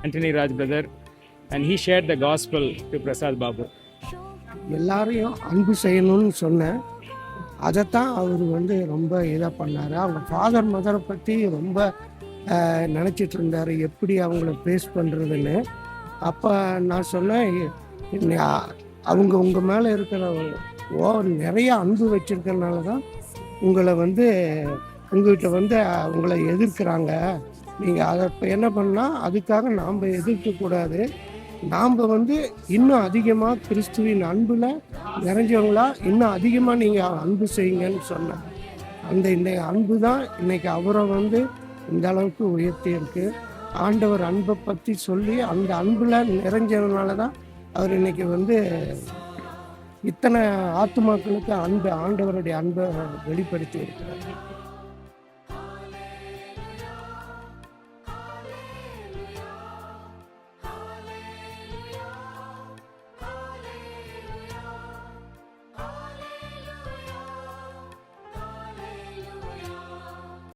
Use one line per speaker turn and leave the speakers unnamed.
Anthony Raj brother, and he shared the gospel to Prasad Babu.
எல்லாரையும் அன்பு செய்யணும்னு சொன்னேன். அதைத்தான் அவர் ரொம்ப இதாக பண்ணார். அவங்க ஃபாதர் மதரை பற்றி ரொம்ப நினச்சிட்டு இருந்தார், எப்படி அவங்கள ஃபேஸ் பண்ணுறதுன்னு. அப்போ நான் சொன்னேன், அவங்க உங்கள் மேலே இருக்கிற நிறைய அன்பு வச்சுருக்கனால தான் உங்களை உங்கள்கிட்ட உங்களை எதிர்க்கிறாங்க. நீங்கள் அதை இப்போ என்ன பண்ணால் அதுக்காக நாம் எதிர்க்கக்கூடாது. நாம் இன்னும் அதிகமாக கிறிஸ்துவின் அன்பில் நிறைஞ்சவங்களா இன்னும் அதிகமாக நீங்கள் அன்பு செய்யுங்கன்னு சொன்னேன். இந்த அன்பு தான் இன்றைக்கி அவரை இந்த அளவுக்கு உயர்த்தி இருக்கு. ஆண்டவர் அன்பை பற்றி சொல்லி அந்த அன்பில் நிறைஞ்சதுனால தான் அவர் இன்றைக்கி இத்தனை ஆத்துமாக்களுக்கு ஆண்டவருடைய அன்பை வெளிப்படுத்தி இருக்கிறார்.